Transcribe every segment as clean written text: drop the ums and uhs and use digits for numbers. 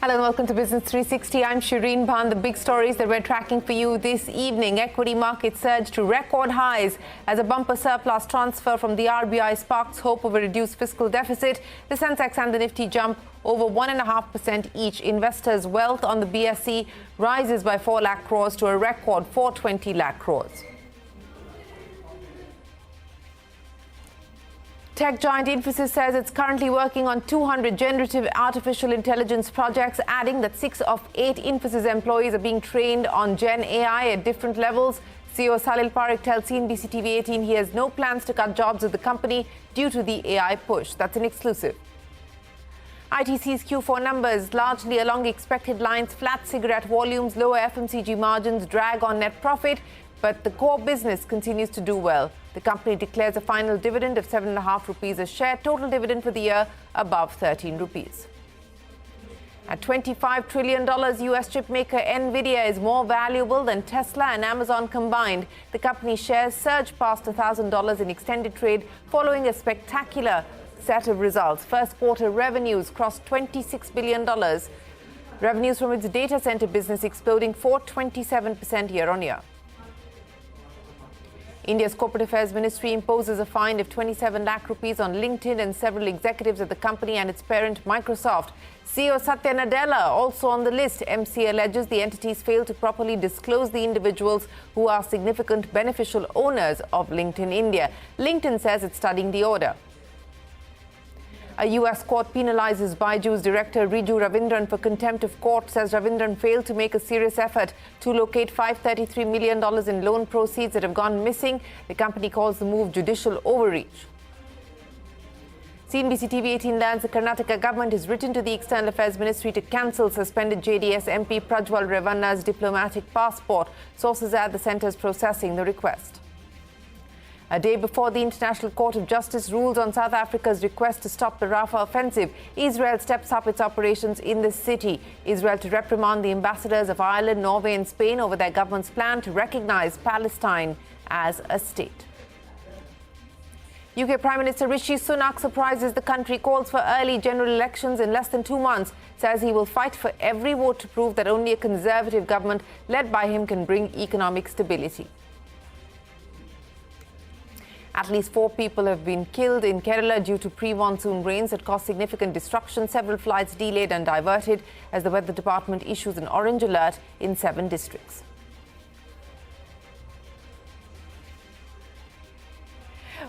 Hello and welcome to Business 360. I'm Shireen Bhan. The big stories that we're tracking for you this evening. Equity markets surged to record highs as a bumper surplus transfer from the RBI sparks hope of a reduced fiscal deficit. The sensex and the nifty jump over 1.5% each. Investors' wealth on the BSE rises by 4 lakh crores to a record 420 lakh crores. Tech giant Infosys says it's currently working on 200 generative artificial intelligence projects, adding that 6 of 8 Infosys employees are being trained on Gen AI at different levels. CEO Salil Parekh tells CNBC-TV18 he has no plans to cut jobs at the company due to the AI push. That's an exclusive. ITC's Q4 numbers largely along expected lines. Flat cigarette volumes, lower FMCG margins drag on net profit, but the core business continues to do well. The company declares a final dividend of 7.5 rupees a share. Total dividend for the year above 13 rupees. At $25 trillion, US chip maker Nvidia is more valuable than Tesla and Amazon combined. The company's shares surged past $1,000 in extended trade following a spectacular set of results. First quarter revenues crossed $26 billion. Revenues from its data center business exploding 427% year-on-year. India's Corporate Affairs Ministry imposes a fine of 27 lakh rupees on LinkedIn and several executives at the company and its parent Microsoft. CEO Satya Nadella also on the list. MC alleges the entities failed to properly disclose the individuals who are significant beneficial owners of LinkedIn India. LinkedIn says it's studying the order. A U.S. court penalizes Byju's director Riju Ravindran for contempt of court, says Ravindran failed to make a serious effort to locate $533 million in loan proceeds that have gone missing. The company calls the move judicial overreach. CNBC-TV18 learns the Karnataka government has written to the External Affairs Ministry to cancel suspended JDS MP Prajwal Revanna's diplomatic passport. Sources add the centre is processing the request. A day before the International Court of Justice rules on South Africa's request to stop the Rafah offensive, Israel steps up its operations in the city. Israel to reprimand the ambassadors of Ireland, Norway and Spain over their government's plan to recognize Palestine as a state. UK Prime Minister Rishi Sunak surprises the country, calls for early general elections in less than 2 months, says he will fight for every vote to prove that only a Conservative government led by him can bring economic stability. At least 4 people have been killed in Kerala due to pre-monsoon rains that caused significant destruction. Several flights delayed and diverted as the Weather Department issues an orange alert in 7 districts.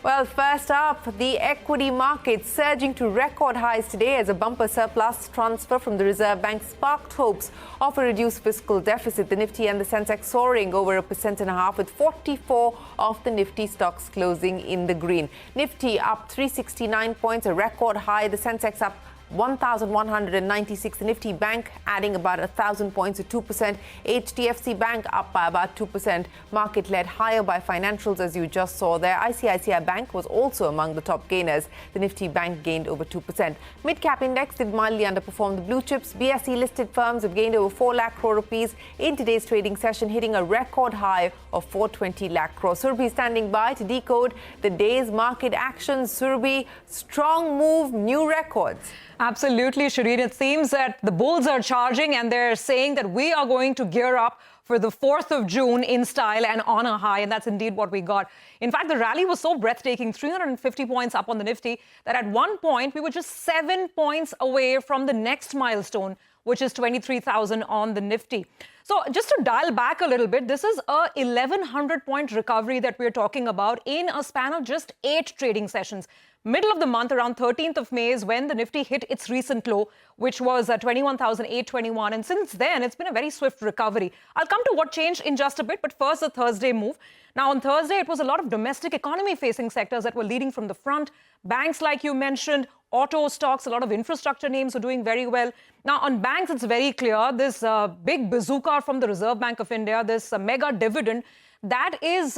Well, first up, the equity market surging to record highs today as a bumper surplus transfer from the Reserve Bank sparked hopes of a reduced fiscal deficit. The Nifty and the Sensex soaring over 1.5%, with 44 of the Nifty stocks closing in the green. Nifty up 369 points, a record high. The Sensex up 1,196. The Nifty Bank adding about 1,000 points to 2%. HDFC Bank up by about 2%. Market led higher by financials, as you just saw there. ICICI Bank was also among the top gainers. The Nifty Bank gained over 2%. Mid-cap index did mildly underperform the blue chips. BSE listed firms have gained over 4 lakh crore rupees in today's trading session, hitting a record high of 420 lakh crore. Surabhi standing by to decode the day's market actions. Surabhi, strong move, new records. Absolutely, Shireen. It seems that the bulls are charging and they're saying that we are going to gear up for the 4th of June in style and on a high, and that's indeed what we got. In fact, the rally was so breathtaking, 350 points up on the Nifty, that at one point we were just 7 points away from the next milestone, which is 23,000 on the Nifty. So just to dial back a little bit, this is a 1,100-point recovery that we're talking about in a span of just 8 trading sessions. Middle of the month, around 13th of May, is when the Nifty hit its recent low, which was 21,821. And since then, it's been a very swift recovery. I'll come to what changed in just a bit, but first, the Thursday move. Now, on Thursday, it was a lot of domestic economy-facing sectors that were leading from the front. Banks, like you mentioned, auto stocks, a lot of infrastructure names are doing very well. Now, on banks, it's very clear. This big bazooka from the Reserve Bank of India, this mega dividend, that is,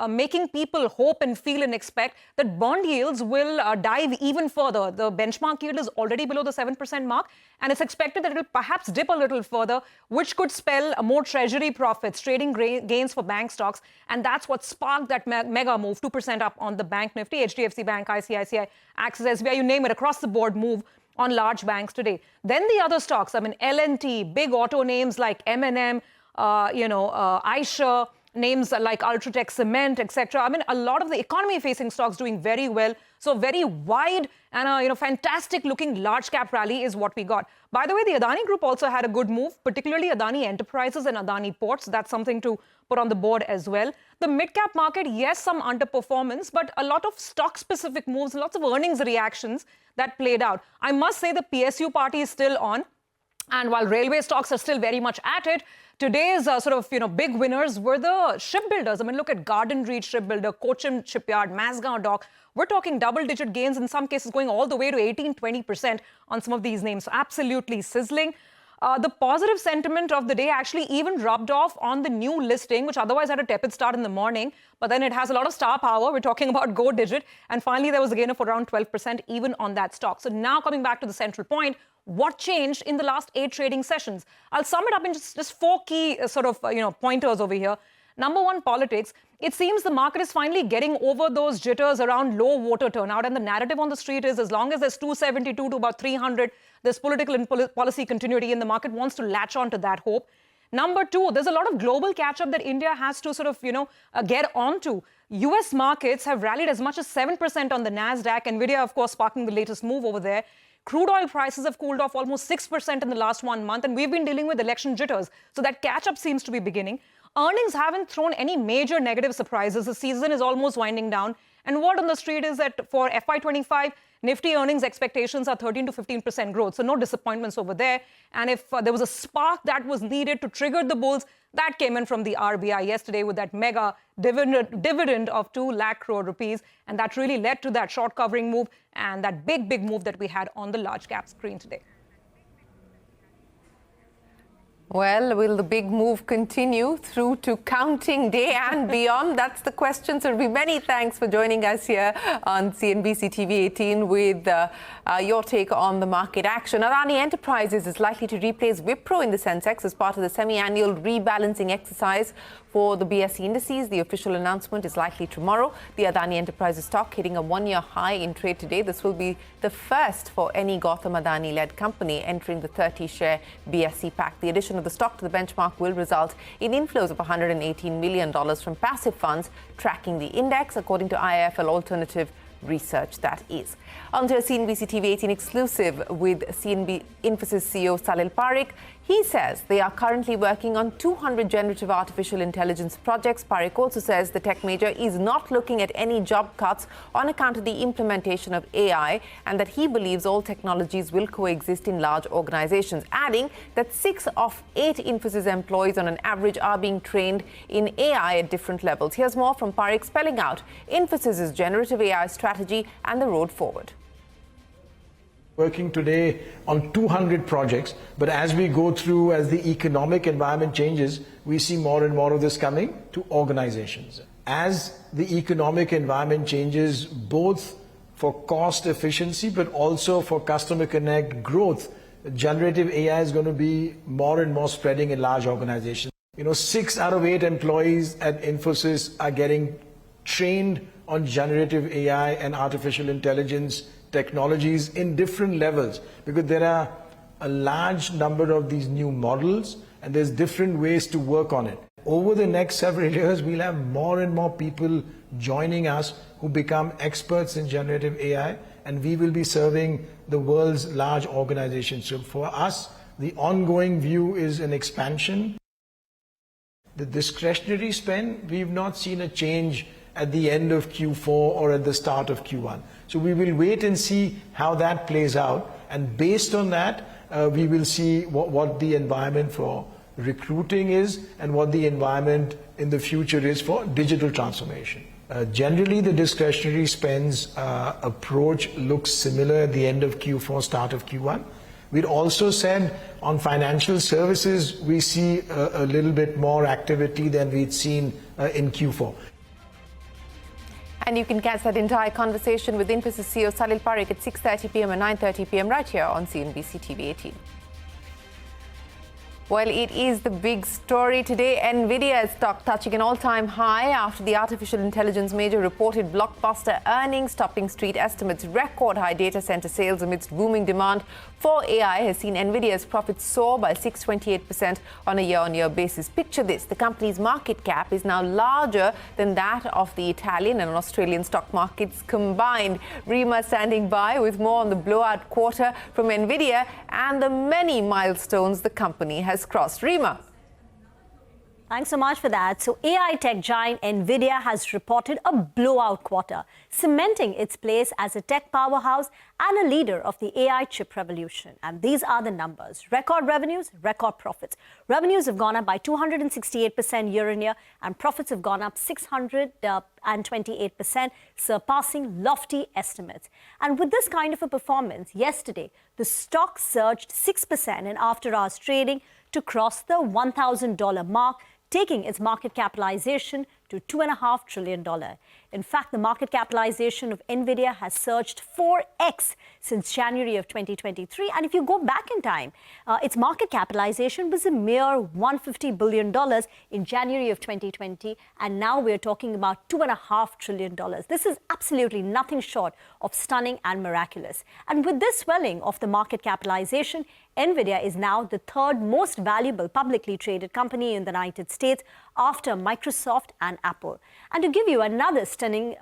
making people hope and feel and expect that bond yields will dive even further. The benchmark yield is already below the 7% mark, and it's expected that it will perhaps dip a little further, which could spell more treasury profits, trading gains for bank stocks. And that's what sparked that mega move, 2% up on the bank Nifty, HDFC Bank, ICICI, Axis, SBI, you name it, across the board move. on large banks today. Then the other stocks, I mean, L&T, big auto names like M&M, Aisha, names like Ultratech Cement, etc. I mean, a lot of the economy-facing stocks doing very well. So very wide and fantastic-looking large-cap rally is what we got. By the way, the Adani Group also had a good move, particularly Adani Enterprises and Adani Ports. That's something to put on the board as well. The mid-cap market, yes, some underperformance, but a lot of stock-specific moves, lots of earnings reactions that played out. I must say the PSU party is still on. And while railway stocks are still very much at it, today's big winners were the shipbuilders. I mean, look at Garden Reach Shipbuilder, Cochin Shipyard, Mazgaon Dock. We're talking double-digit gains, in some cases going all the way to 18-20% on some of these names. So absolutely sizzling. The positive sentiment of the day actually even rubbed off on the new listing, which otherwise had a tepid start in the morning. But then it has a lot of star power. We're talking about Go Digit. And finally, there was a gain of around 12% even on that stock. So now coming back to the central point, what changed in the last 8 trading sessions? I'll sum it up in just 4 key pointers over here. Number one, politics. It seems the market is finally getting over those jitters around low voter turnout. And the narrative on the street is as long as there's 272 to about 300, there's political and policy continuity, and the market wants to latch on to that hope. Number two, there's a lot of global catch-up that India has to get onto. US markets have rallied as much as 7% on the NASDAQ. Nvidia, of course, sparking the latest move over there. Crude oil prices have cooled off almost 6% in the last 1 month, and we've been dealing with election jitters. So that catch-up seems to be beginning. Earnings haven't thrown any major negative surprises. The season is almost winding down. And word on the street is that for FY25, Nifty earnings expectations are 13 to 15% growth. So no disappointments over there. And if there was a spark that was needed to trigger the bulls, that came in from the RBI yesterday with that mega dividend of 2 lakh crore rupees. And that really led to that short covering move and that big move that we had on the large cap screen today. Well, will the big move continue through to counting day and beyond? That's the question. So, many thanks for joining us here on CNBC TV18 with your take on the market action. Adani Enterprises is likely to replace Wipro in the sensex as part of the semi-annual rebalancing exercise for the BSE indices. The official announcement is likely tomorrow. The Adani Enterprises stock hitting a 1-year high in trade today. This will be the first for any Gautam Adani-led company entering the 30-share BSE pack. The addition of the stock to the benchmark will result in inflows of $118 million from passive funds tracking the index, according to IIFL Alternative Research, that is. On to a CNBC TV18 exclusive with Infosys CEO Salil Parekh. He says they are currently working on 200 generative artificial intelligence projects. Parekh also says the tech major is not looking at any job cuts on account of the implementation of AI, and that he believes all technologies will coexist in large organizations, adding that 6 of 8 Infosys employees on an average are being trained in AI at different levels. Here's more from Parekh spelling out Infosys' generative AI strategy and the road forward. Working today on 200 projects, but as we go through, as the economic environment changes, we see more and more of this coming to organizations. As the economic environment changes, both for cost efficiency, but also for customer connect growth, generative AI is going to be more and more spreading in large organizations. 6 out of 8 employees at Infosys are getting trained on generative AI and artificial intelligence technologies in different levels, because there are a large number of these new models and there's different ways to work on it. Over the next several years, we'll have more and more people joining us who become experts in generative AI, and we will be serving the world's large organizations. So for us, the ongoing view is an expansion. The discretionary spend, we've not seen a change at the end of Q4 or at the start of Q1. So we will wait and see how that plays out. And based on that, we will see what the environment for recruiting is and what the environment in the future is for digital transformation. Generally, the discretionary spends approach looks similar at the end of Q4, start of Q1. We'd also said on financial services, we see a little bit more activity than we'd seen in Q4. And you can catch that entire conversation with Infosys CEO Salil Parekh at 6:30 p.m. and 9:30 p.m. right here on CNBC TV18. Well, it is the big story today. Nvidia stock touching an all-time high after the artificial intelligence major reported blockbuster earnings, topping street estimates. Record high data center sales amidst booming demand for AI has seen Nvidia's profits soar by 628% on a year-on-year basis. Picture this: the company's market cap is now larger than that of the Italian and Australian stock markets combined. Rima standing by with more on the blowout quarter from Nvidia and the many milestones the company has crossed. Rima. Thanks so much for that. So AI tech giant Nvidia has reported a blowout quarter, cementing its place as a tech powerhouse and a leader of the AI chip revolution. And these are the numbers: record revenues, record profits. Revenues have gone up by 268% year on year, and profits have gone up 628%, surpassing lofty estimates. And with this kind of a performance, yesterday, the stock surged 6% in after-hours trading to cross the $1,000 mark, taking its market capitalization to $2.5 trillion. In fact, the market capitalization of Nvidia has surged 4x since January of 2023. And if you go back in time, its market capitalization was a mere $150 billion in January of 2020. And now we're talking about $2.5 trillion. This is absolutely nothing short of stunning and miraculous. And with this swelling of the market capitalization, Nvidia is now the third most valuable publicly traded company in the United States after Microsoft and Apple. And to give you another stunning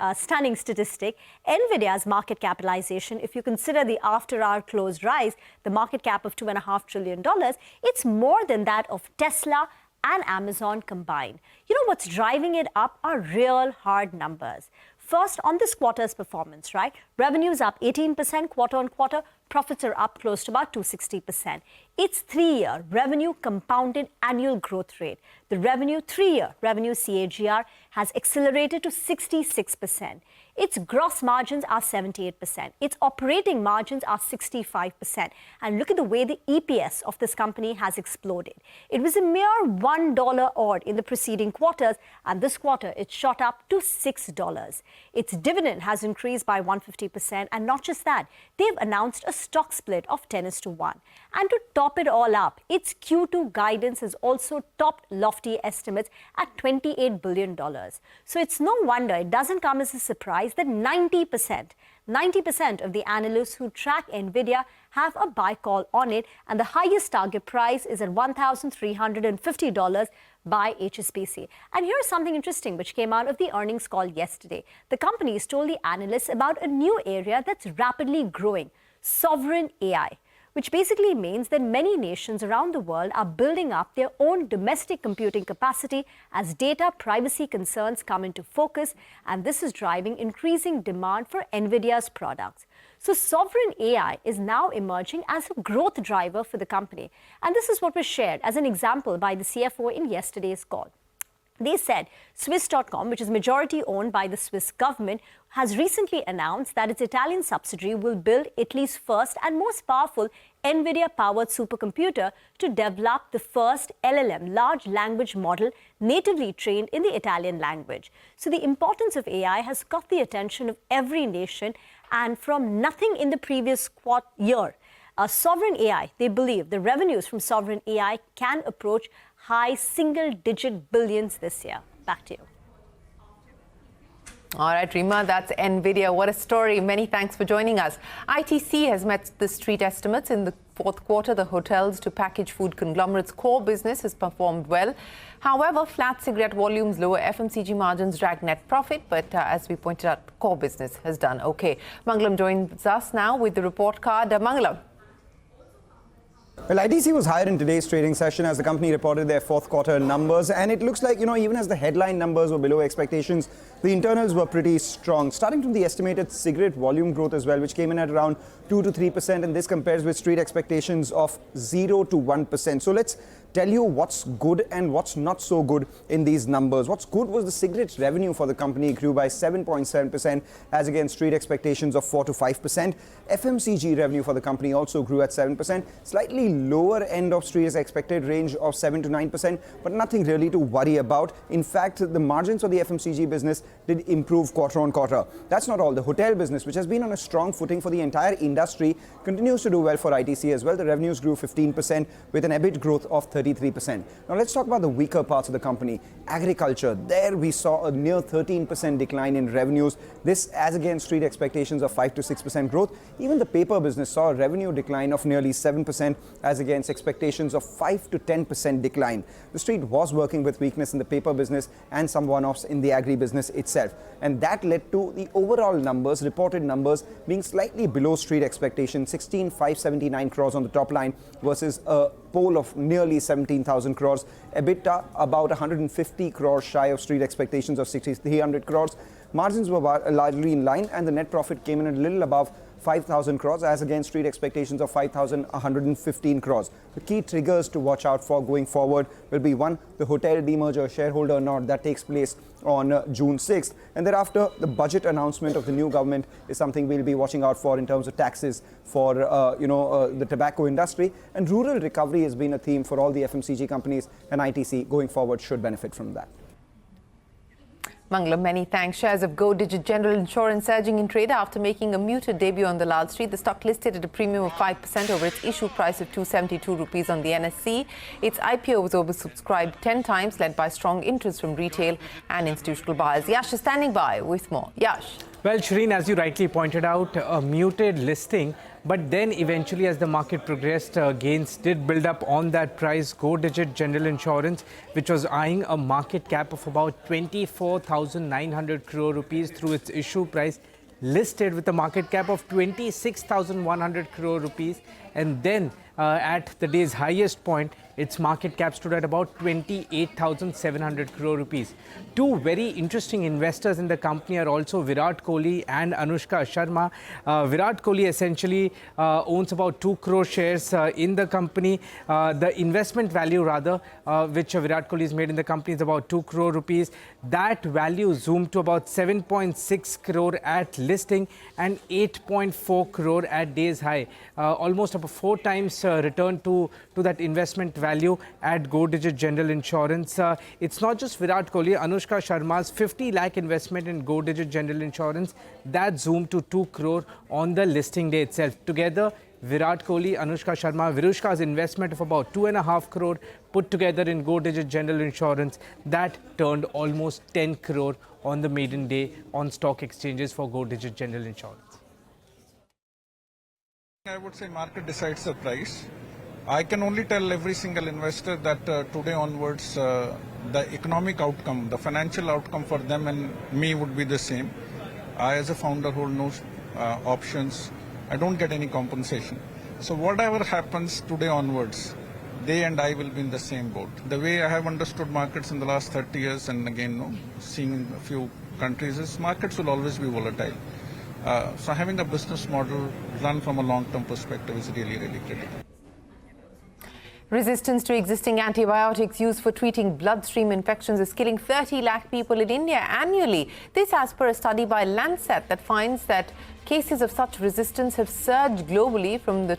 statistic, Nvidia's market capitalization, if you consider the after-hour close rise, the market cap of $2.5 trillion, it's more than that of Tesla and Amazon combined. You know what's driving it up are real hard numbers. First, on this quarter's performance, right? Revenues up 18% quarter on quarter. Profits are up close to about 260%. Its 3-year revenue compounded annual growth rate, the revenue 3-year revenue CAGR, has accelerated to 66%. Its gross margins are 78%. Its operating margins are 65%. And look at the way the EPS of this company has exploded. It was a mere $1 odd in the preceding quarters, and this quarter it shot up to $6. Its dividend has increased by 150%, and not just that, they've announced a stock split of 10:1. And to top it all up, its Q2 guidance has also topped lofty estimates at $28 billion. So it's no wonder, it doesn't come as a surprise that 90% of the analysts who track Nvidia have a buy call on it, and the highest target price is at $1,350 by HSBC. And here's something interesting which came out of the earnings call yesterday. The company has told the analysts about a new area that's rapidly growing: sovereign AI, which basically means that many nations around the world are building up their own domestic computing capacity as data privacy concerns come into focus, and this is driving increasing demand for Nvidia's products. So sovereign AI is now emerging as a growth driver for the company. And this is what was shared as an example by the CFO in yesterday's call. They said Swiss.com, which is majority owned by the Swiss government, has recently announced that its Italian subsidiary will build Italy's first and most powerful Nvidia-powered supercomputer to develop the first LLM, large language model, natively trained in the Italian language. So the importance of AI has got the attention of every nation, and from nothing in the previous year, sovereign AI, they believe the revenues from sovereign AI can approach high single-digit billions this year. Back to you. All right, Rima, that's Nvidia. What a story. Many thanks for joining us. ITC has met the street estimates in the fourth quarter. The hotels to packaged food conglomerate's core business has performed well. However, flat cigarette volumes, lower FMCG margins drag net profit. But as we pointed out, the core business has done okay. Mangalam joins us now with the report card. Mangalam. Well, ITC was higher in today's trading session as the company reported their fourth quarter numbers, and it looks like, even as the headline numbers were below expectations, the internals were pretty strong, starting from the estimated cigarette volume growth as well, which came in at around 2 to 3%, and this compares with street expectations of 0 to 1%. So let's tell you what's good and what's not so good in these numbers. What's good was the cigarette revenue for the company grew by 7.7% as against street expectations of 4 to 5%. FMCG revenue for the company also grew at 7%, slightly lower end of street's expected range of 7 to 9%, but nothing really to worry about. In fact, the margins for the FMCG business did improve quarter on quarter. That's not all. The hotel business, which has been on a strong footing for the entire industry, continues to do well for ITC as well. The revenues grew 15% with an EBIT growth of 33%. Now let's talk about the weaker parts of the company. Agriculture, there we saw a near 13% decline in revenues. This as against street expectations of 5 to 6% growth. Even the paper business saw a revenue decline of nearly 7% as against expectations of 5 to 10% decline. The street was working with weakness in the paper business and some one-offs in the agri business itself. And that led to the overall numbers, reported numbers, being slightly below street expectations, 16,579 crores on the top line versus a poll of nearly 17,000 crores. EBITDA about 150 crores shy of street expectations of 6,300 crores. Margins were largely in line and the net profit came in a little above 5,000 crores as against street expectations of 5,115 crores. The key triggers to watch out for going forward will be one, the hotel demerger shareholder nod that takes place on June 6th, and thereafter the budget announcement of the new government is something we'll be watching out for in terms of taxes for the tobacco industry, and rural recovery has been a theme for all the FMCG companies, and ITC going forward should benefit from that. Mangalam, many thanks. Shares of Go Digit General Insurance surging in trade after making a muted debut on the Lal Street. The stock listed at a premium of 5% over its issue price of 272 rupees on the NSE. Its IPO was oversubscribed 10 times, led by strong interest from retail and institutional buyers. Yash is standing by with more. Yash. Well, Shireen, as you rightly pointed out, a muted listing, but then eventually as the market progressed, gains did build up on that price. Go Digit General Insurance, which was eyeing a market cap of about 24,900 crore rupees through its issue price, listed with a market cap of 26,100 crore rupees, and then at the day's highest point, its market cap stood at about 28,700 crore rupees. Two very interesting investors in the company are also Virat Kohli and Anushka Sharma. Virat Kohli essentially owns about 2 crore shares in the company. The investment value which Virat Kohli has made in the company is about 2 crore rupees. That value zoomed to about 7.6 crore at listing and 8.4 crore at day's high. Almost about 4 times return to that investment value at Go Digit General Insurance. It's not just Virat Kohli. Anushka Sharma's 50 lakh investment in Go Digit General Insurance, that zoomed to 2 crore on the listing day itself. Together, Virat Kohli, Anushka Sharma, Virushka's investment of about 2.5 crore put together in Go Digit General Insurance, that turned almost 10 crore on the maiden day on stock exchanges for Go Digit General Insurance. I would say market decides the price. I can only tell every single investor that today onwards, the economic outcome, the financial outcome for them and me would be the same. I, as a founder, hold no options. I don't get any compensation. So whatever happens today onwards, they and I will be in the same boat. The way I have understood markets in the last 30 years, and again, seeing a few countries, is markets will always be volatile. So having a business model run from a long-term perspective is really, really critical. Resistance to existing antibiotics used for treating bloodstream infections is killing 30 lakh people in India annually. This as per a study by Lancet that finds that cases of such resistance have surged globally from the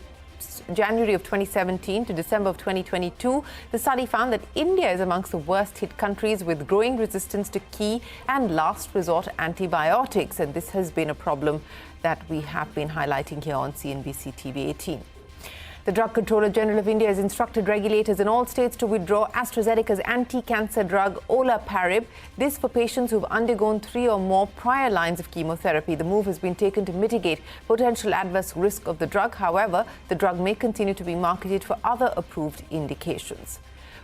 January of 2017 to December of 2022. The study found that India is amongst the worst hit countries with growing resistance to key and last resort antibiotics. And this has been a problem that we have been highlighting here on CNBC-TV18. The Drug Controller General of India has instructed regulators in all states to withdraw AstraZeneca's anti-cancer drug olaparib. This for patients who've undergone 3 or more prior lines of chemotherapy. The move has been taken to mitigate potential adverse risk of the drug. However, the drug may continue to be marketed for other approved indications.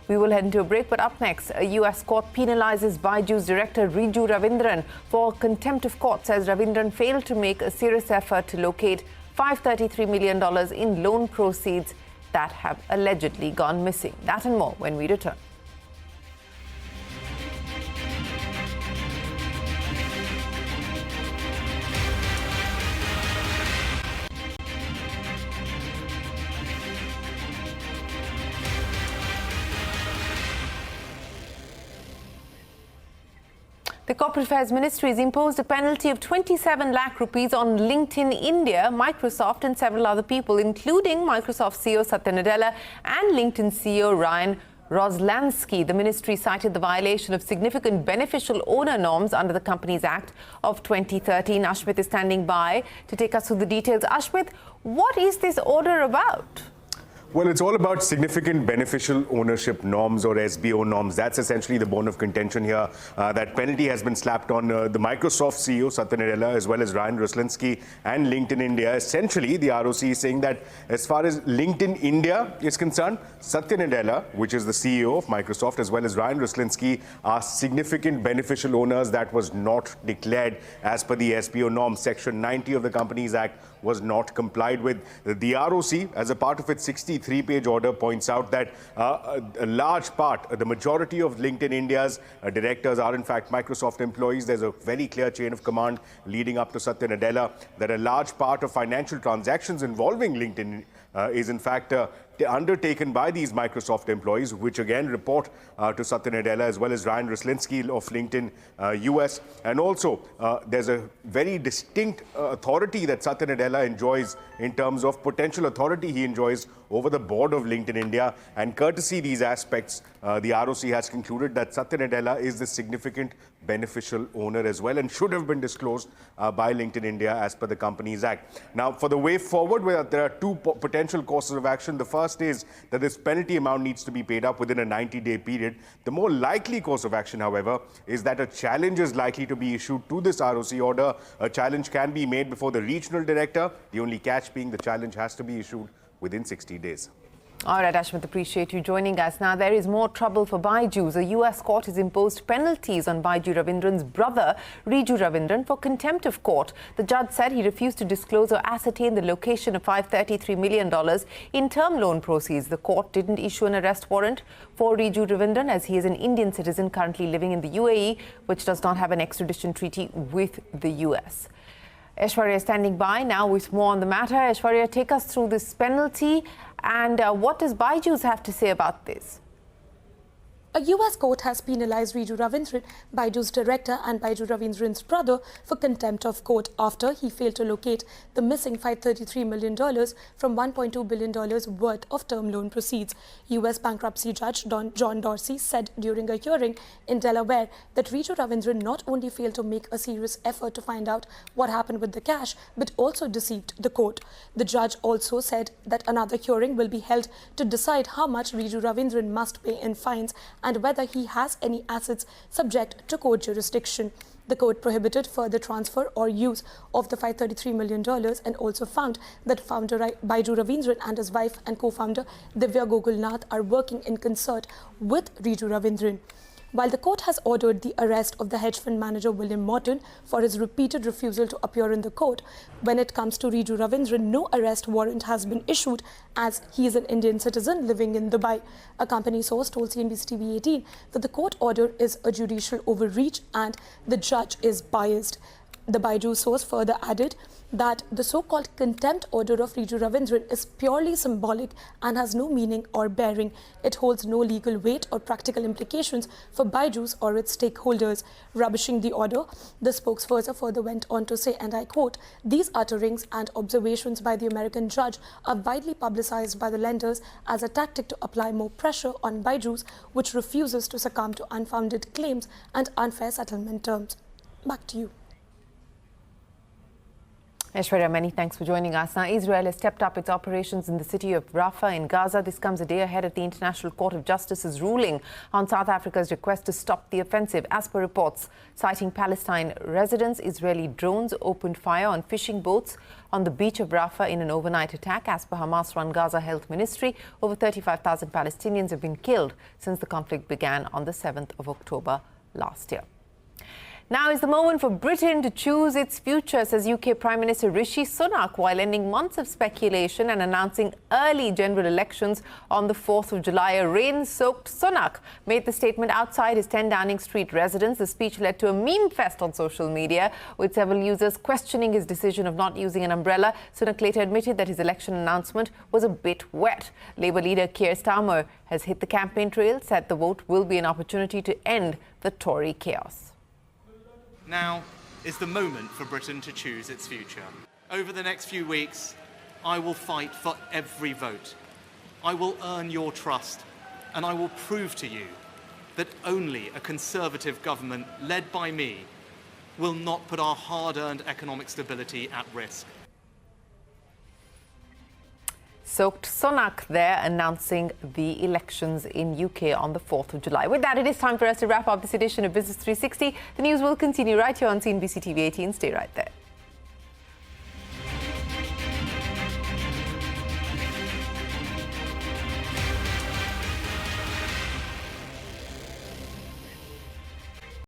We will head into a break, but up next, a US court penalizes Byju's director Riju Ravindran for contempt of court, says Ravindran failed to make a serious effort to locate $533 million in loan proceeds that have allegedly gone missing. That and more when we return. The Corporate Affairs Ministry has imposed a penalty of 27 lakh rupees on LinkedIn India, Microsoft and several other people, including Microsoft CEO Satya Nadella and LinkedIn CEO Ryan Roslansky. The ministry cited the violation of significant beneficial owner norms under the Companies Act of 2013. Ashmit is standing by to take us through the details. Ashmit, what is this order about? Well, it's all about significant beneficial ownership norms, or SBO norms. That's essentially the bone of contention here. That penalty has been slapped on the Microsoft CEO, Satya Nadella, as well as Ryan Ruslinski and LinkedIn India. Essentially, the ROC is saying that as far as LinkedIn India is concerned, Satya Nadella, which is the CEO of Microsoft, as well as Ryan Ruslinski, are significant beneficial owners. That was not declared as per the SBO norms. Section 90 of the Companies Act was not complied with. The ROC, as a part of its 63-page order, points out that a large part, the majority of LinkedIn India's directors are in fact Microsoft employees. There's a very clear chain of command leading up to Satya Nadella that a large part of financial transactions involving LinkedIn is in fact undertaken by these Microsoft employees, which again report to Satya Nadella as well as Ryan Ruslinski of LinkedIn US. And also, there's a very distinct authority that Satya Nadella enjoys in terms of potential authority he enjoys over the board of LinkedIn India. And courtesy these aspects, the ROC has concluded that Satya Nadella is the significant beneficial owner as well and should have been disclosed by LinkedIn India as per the Companies Act. Now, for the way forward, there are two potential courses of action. The first is that this penalty amount needs to be paid up within a 90-day period. The more likely course of action, however, is that a challenge is likely to be issued to this ROC order. A challenge can be made before the regional director, the only catch being the challenge has to be issued within 60 days. All right, Ashmit, appreciate you joining us. Now, there is more trouble for Byju. A U.S. court has imposed penalties on Byju Ravindran's brother, Riju Ravindran, for contempt of court. The judge said he refused to disclose or ascertain the location of $533 million in term loan proceeds. The court didn't issue an arrest warrant for Riju Ravindran, as he is an Indian citizen currently living in the UAE, which does not have an extradition treaty with the U.S. Aishwarya is standing by now with more on the matter. Aishwarya, take us through this penalty and what does Byju's have to say about this? A US court has penalized Riju Ravindran, Byju's director and Byju Ravindran's brother, for contempt of court after he failed to locate the missing $533 million from $1.2 billion worth of term loan proceeds. US bankruptcy judge John Dorsey said during a hearing in Delaware that Riju Ravindran not only failed to make a serious effort to find out what happened with the cash, but also deceived the court. The judge also said that another hearing will be held to decide how much Riju Ravindran must pay in fines and whether he has any assets subject to court jurisdiction. The court prohibited further transfer or use of the $533 million and also found that founder Byju Ravindran and his wife and co-founder Divya Gogulnath are working in concert with Riju Ravindran. While the court has ordered the arrest of the hedge fund manager William Morton for his repeated refusal to appear in the court, when it comes to Riju Ravindran, no arrest warrant has been issued as he is an Indian citizen living in Dubai. A company source told CNBC-TV18 that the court order is a judicial overreach and the judge is biased. The Byju source further added that the so-called contempt order of Riju Ravindran is purely symbolic and has no meaning or bearing. It holds no legal weight or practical implications for Byju's or its stakeholders. Rubbishing the order, the spokesperson further went on to say, and I quote, "These utterings and observations by the American judge are widely publicized by the lenders as a tactic to apply more pressure on Byju's, which refuses to succumb to unfounded claims and unfair settlement terms." Back to you. Aishwarya, many thanks for joining us. Now, Israel has stepped up its operations in the city of Rafah in Gaza. This comes a day ahead of the International Court of Justice's ruling on South Africa's request to stop the offensive. As per reports citing Palestine residents, Israeli drones opened fire on fishing boats on the beach of Rafah in an overnight attack. As per Hamas-run Gaza Health Ministry, over 35,000 Palestinians have been killed since the conflict began on the 7th of October last year. Now is the moment for Britain to choose its future, says UK Prime Minister Rishi Sunak, while ending months of speculation and announcing early general elections on the 4th of July. A rain-soaked Sunak made the statement outside his 10 Downing Street residence. The speech led to a meme fest on social media, with several users questioning his decision of not using an umbrella. Sunak later admitted that his election announcement was a bit wet. Labour leader Keir Starmer has hit the campaign trail, said the vote will be an opportunity to end the Tory chaos. Now is the moment for Britain to choose its future. Over the next few weeks, I will fight for every vote. I will earn your trust, and I will prove to you that only a Conservative government led by me will not put our hard-earned economic stability at risk. soaked Sonak there, announcing the elections in UK on the 4th of July. With that, it is time for us to wrap up this edition of Business 360. The news will continue right here on CNBC-TV18. Stay right there.